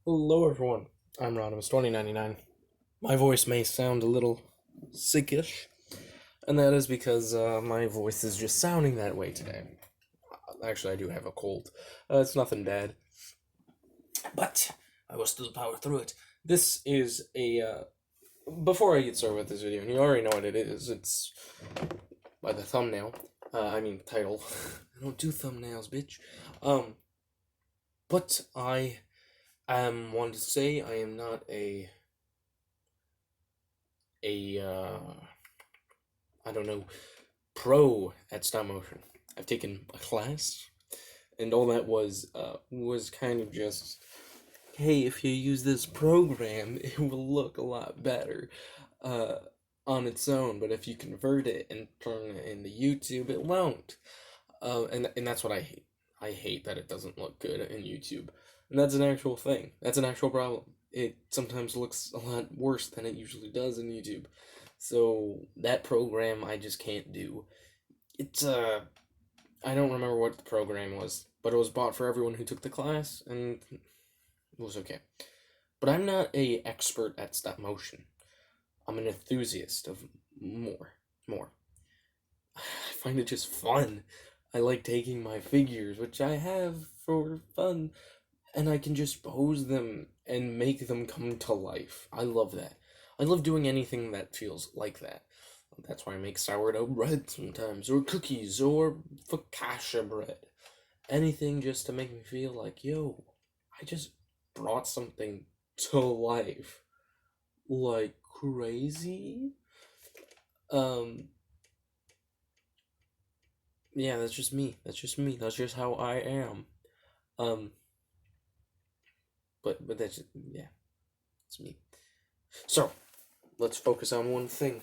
Hello, everyone. I'm Rodimus2099. My voice may sound a little sickish, and that is because my voice is just sounding that way today. Actually, I do have a cold. It's nothing bad, but I will still power through it. This is a. Before I get started with this video, and you already know what it is, it's by the thumbnail. Title. I don't do thumbnails, bitch. Um, but I am one to say I am not a I don't know, pro at stop motion. I've taken a class, and all that was kind of just, hey, if you use this program, it will look a lot better, uh, on its own. But if you convert it and turn it into YouTube, it won't. And that's what I hate. I hate that it doesn't look good in YouTube, and that's an actual thing. That's an actual problem. It sometimes looks a lot worse than it usually does in YouTube. So that program I just can't do. It's I don't remember what the program was, but it was bought for everyone who took the class, and it was okay. But I'm not a expert at stop motion. I'm an enthusiast of more. I find it just fun. I like taking my figures, which I have for fun, and I can just pose them and make them come to life. I love that. I love doing anything that feels like that. That's why I make sourdough bread sometimes, or cookies, or focaccia bread. Anything just to make me feel like, yo, I just brought something to life. Like crazy? Um, yeah, that's just me. That's just me. That's just how I am. Um, but that's just, yeah, it's me. So, let's focus on one thing,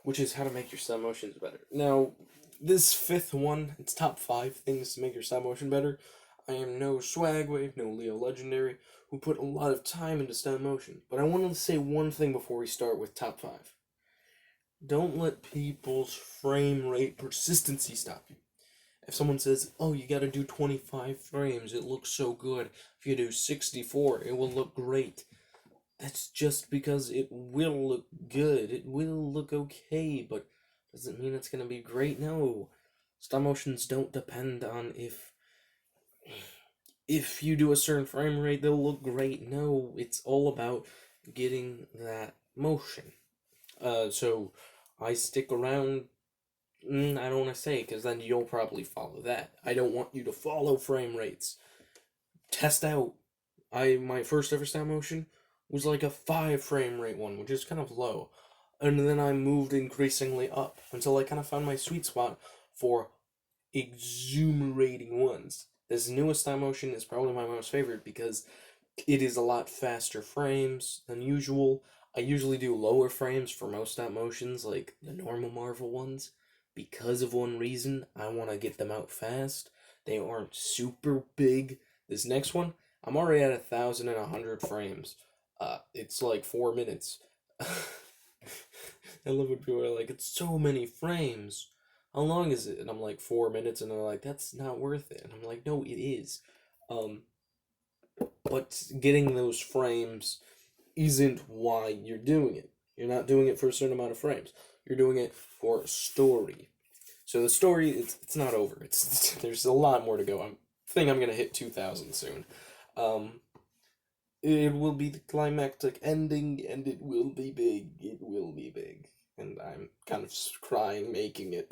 which is how to make your stop motions better. Now, this fifth one, it's top 5 things to make your stop motion better. I am no Swagwave, no Leo Legendary, who put a lot of time into stop motion. But I want to say one thing before we start with top 5. Don't let people's frame rate persistency stop you. If someone says, oh, you gotta do 25 frames, it looks so good. If you do 64, it will look great. That's just because it will look good. It will look okay, but doesn't mean it's gonna be great. No. Stop motions don't depend on if you do a certain frame rate, they'll look great. No, it's all about getting that motion. So I stick around. I don't want to say because then you'll probably follow that. I don't want you to follow frame rates. Test out. My first ever stop motion was like a 5 frame rate one, which is kind of low, and then I moved increasingly up until I kind of found my sweet spot for exuberating ones. This newest stop motion is probably my most favorite because it is a lot faster frames than usual. I usually do lower frames for most stop motions, like the normal Marvel ones, because of one reason. I want to get them out fast. They aren't super big. This next one, I'm already at 1,100 frames. It's like 4 minutes. I love when people are like, it's so many frames. How long is it? And I'm like 4 minutes, and they're like, that's not worth it. And I'm like, no, it is. Um, but getting those frames isn't why you're doing it. You're not doing it for a certain amount of frames. You're doing it for story. So the story, it's not over. It's there's a lot more to go. I'm gonna hit 2,000 soon. Um, it will be the climactic ending, and it will be big. It will be big, and I'm kind of crying making it.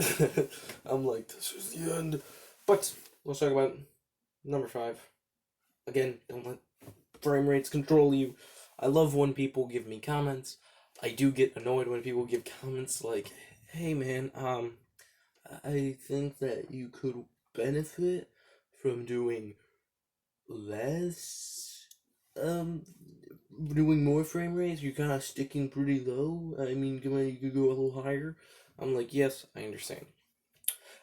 I'm like, this is the end. But let's talk about number 5. Again, don't let frame rates control you. I love when people give me comments. I do get annoyed when people give comments like, "Hey man, I think that you could benefit from doing less, um, doing more frame rates. You're kind of sticking pretty low. I mean, come on, you could go a little higher." I'm like, yes, I understand.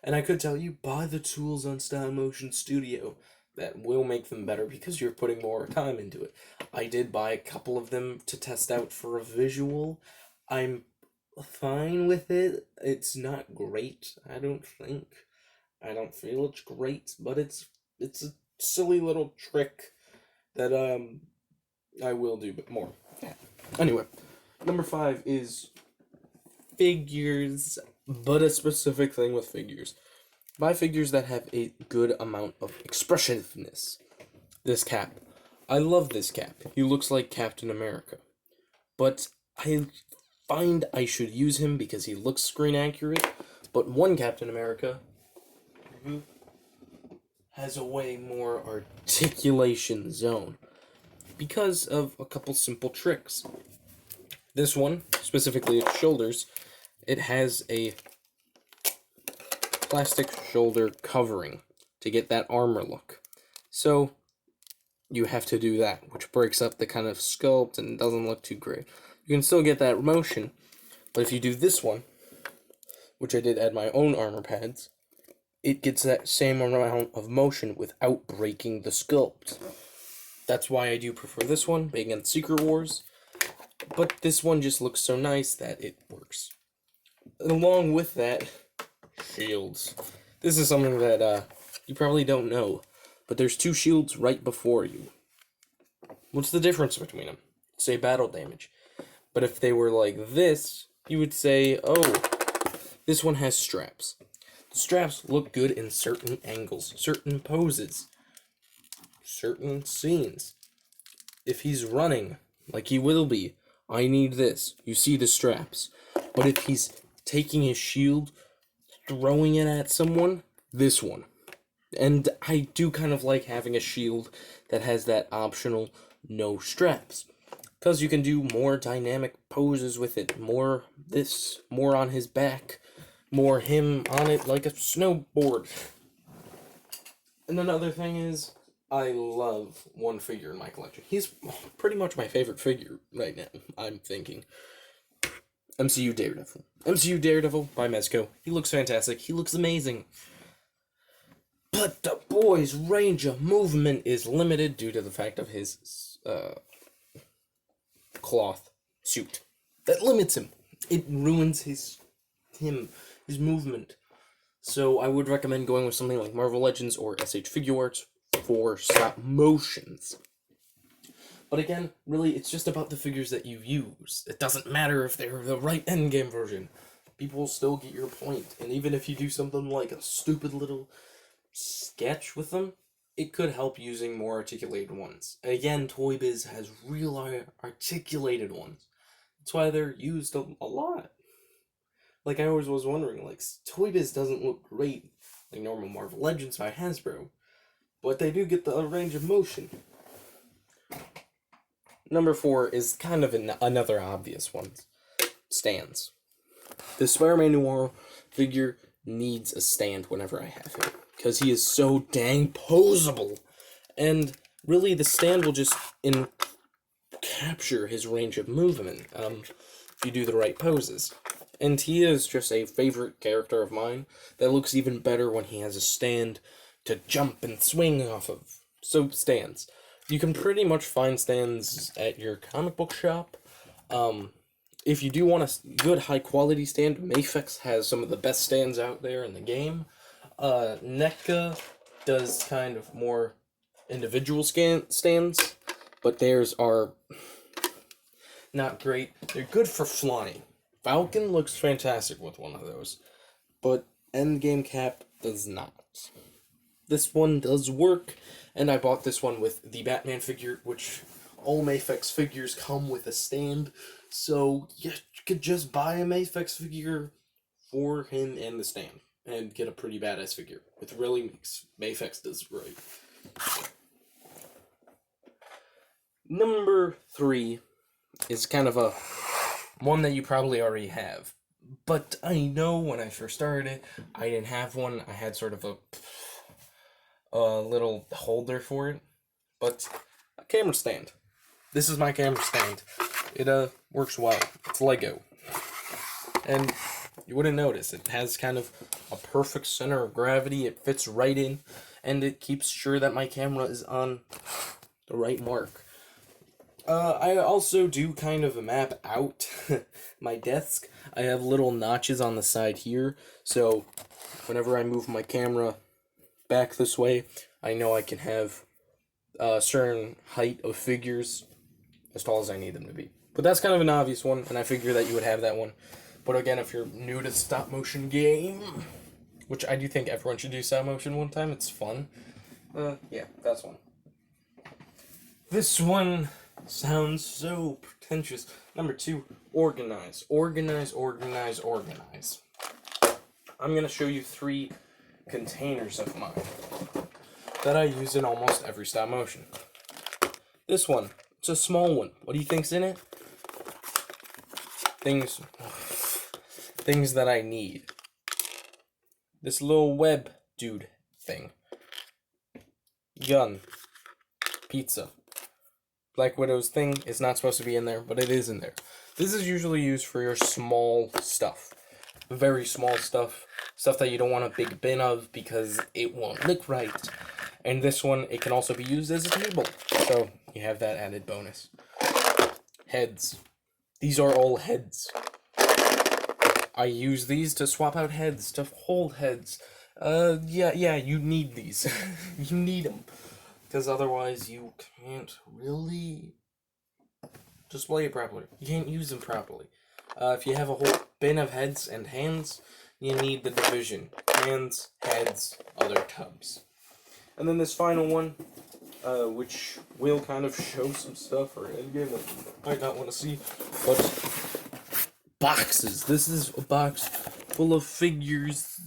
And I could tell you, buy the tools on Style Motion Studio that will make them better because you're putting more time into it. I did buy a couple of them to test out for a visual. I'm fine with it. It's not great, I don't think. I don't feel it's great, but it's a silly little trick that I will do more. Yeah. Anyway, number 5 is figures, but a specific thing with figures. Buy figures that have a good amount of expressiveness. This cap. I love this cap. He looks like Captain America. But I find I should use him because he looks screen accurate. But one Captain America has a way more articulation zone because of a couple simple tricks. This one, specifically its shoulders, it has a plastic shoulder covering to get that armor look. So you have to do that, which breaks up the kind of sculpt and doesn't look too great. You can still get that motion, but if you do this one, which I did add my own armor pads, it gets that same amount of motion without breaking the sculpt. That's why I do prefer this one, being in Secret Wars, but this one just looks so nice that it works. And along with that, shields. This is something that you probably don't know, but there's 2 shields right before you. What's the difference between them? Say battle damage. But if they were like this, you would say, oh, this one has straps. The straps look good in certain angles, certain poses, certain scenes. If he's running, like he will be, I need this. You see the straps. But if he's taking his shield, throwing it at someone, this one. And I do kind of like having a shield that has that optional no straps. Because you can do more dynamic poses with it. More this, more on his back, more him on it like a snowboard. And another thing is, I love one figure in my collection. He's pretty much my favorite figure right now, I'm thinking. MCU Daredevil. MCU Daredevil by Mezco. He looks fantastic. He looks amazing. But the boy's range of movement is limited due to the fact of his cloth suit. That limits him. It ruins his movement. So I would recommend going with something like Marvel Legends or SH Figuarts for stop motions. But again, really, it's just about the figures that you use. It doesn't matter if they're the right endgame version. People will still get your point. And even if you do something like a stupid little sketch with them, it could help using more articulated ones. And again, Toy Biz has real articulated ones. That's why they're used a lot. Like, I always was wondering, like, Toy Biz doesn't look great like normal Marvel Legends by Hasbro, but they do get the range of motion. Number 4 is kind of another obvious one. Stands. The Spider-Man Noir figure needs a stand whenever I have him, because he is so dang posable. And really, the stand will just capture his range of movement if you do the right poses. And he is just a favorite character of mine that looks even better when he has a stand to jump and swing off of. So, stands. You can pretty much find stands at your comic book shop. If you do want a good high-quality stand, Mafex has some of the best stands out there in the game. NECA does kind of more individual stands, but theirs are not great. They're good for flying. Falcon looks fantastic with one of those, but Endgame Cap does not. This one does work, and I bought this one with the Batman figure, which all Mafex figures come with a stand, so you could just buy a Mafex figure for him and the stand, and get a pretty badass figure, which really makes Mafex does great. Number 3 is kind of a one that you probably already have, but I know when I first started it, I didn't have one. I had sort of a little holder for it, but a camera stand. This is my camera stand. It works well. It's Lego, and you wouldn't notice. It has kind of a perfect center of gravity. It fits right in, and it keeps sure that my camera is on the right mark. I also do kind of map out my desk. I have little notches on the side here, so whenever I move my camera back this way, I know I can have a certain height of figures as tall as I need them to be. But that's kind of an obvious one, and I figure that you would have that one. But again, if you're new to the stop motion game, which I do think everyone should do stop motion one time, it's fun. Yeah, that's one. This one sounds so pretentious. Number 2, organize. Organize, organize, organize. I'm going to show you 3 containers of mine that I use in almost every stop motion. This one, it's a small one. What do you think's in it? Things that I need. This little web dude thing. Gun. Pizza. Black Widow's thing is not supposed to be in there, but it is in there. This is usually used for your small stuff. Very small stuff. Stuff that you don't want a big bin of because it won't look right. And this one, it can also be used as a table. So, you have that added bonus. Heads. These are all heads. I use these to swap out heads, to hold heads. Yeah, you need these. You need them. Because otherwise you can't really display it properly. You can't use them properly. If you have a whole bin of heads and hands, you need the division. Hands, heads, other tubs. And then this final one, which will kind of show some stuff or endgame that you might not want to see, but boxes. This is a box full of figures.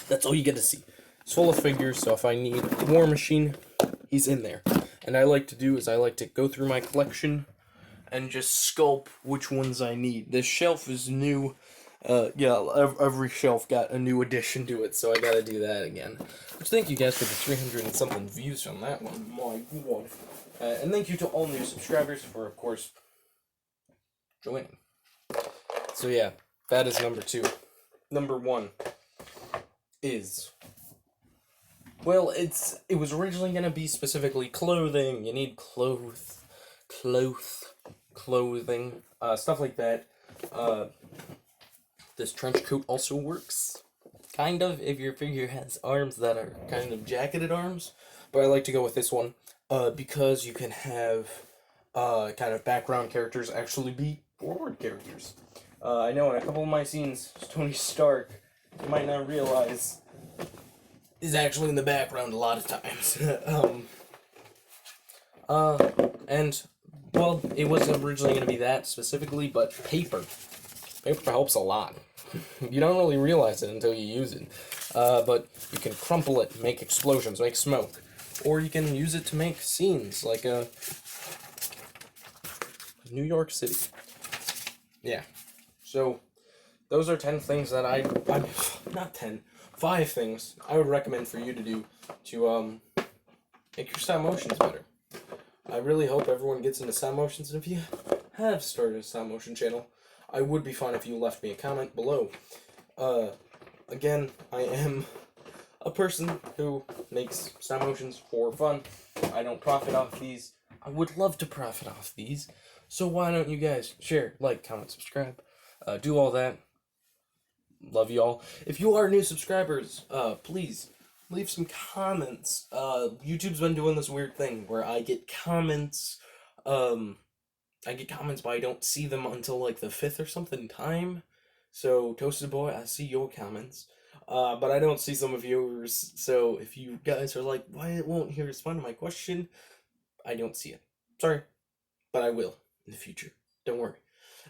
That's all you get to see. It's full of figures, so if I need War Machine, he's in there. And I like to do is I like to go through my collection and just sculpt which ones I need. This shelf is new. Every shelf got a new addition to it, so I gotta do that again. Which thank you guys for the 300 and something views on that one. My god. And thank you to all new subscribers for, of course, joining. So yeah, that is number 2. Number 1 is... Well, it was originally gonna be specifically clothing. You need clothing, stuff like that. This trench coat also works, kind of, if your figure has arms that are kind of jacketed arms. But I like to go with this one, because you can have kind of background characters actually be forward characters. I know in a couple of my scenes, Tony Stark, you might not realize, is actually in the background a lot of times. And, well, it wasn't originally going to be that specifically, but paper. Paper helps a lot. You don't really realize it until you use it. But you can crumple it, make explosions, make smoke. Or you can use it to make scenes, like New York City. Yeah. So, those are 10 things that not 10, 5 things I would recommend for you to do to make your stop motions better. I really hope everyone gets into stop motions, and if you have started a stop motion channel, I would be fine if you left me a comment below. Again, I am a person who makes stop motions for fun. I don't profit off these. I would love to profit off these, so why don't you guys share, like, comment, subscribe, do all that. Love y'all. If you are new subscribers, please leave some comments. YouTube's been doing this weird thing where I get comments, but I don't see them until like the 5th or something time. So, Toasted Boy, I see your comments. But I don't see some of yours. So, if you guys are like, why won't he respond to my question? I don't see it. Sorry. But I will in the future. Don't worry.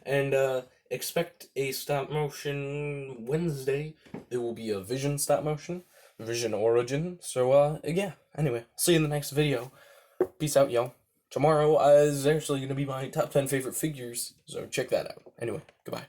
And, expect a stop motion Wednesday. It will be a Vision stop motion. Vision Origin. So, yeah. Anyway, see you in the next video. Peace out, y'all. Tomorrow is actually going to be my top 10 favorite figures, so check that out. Anyway, goodbye.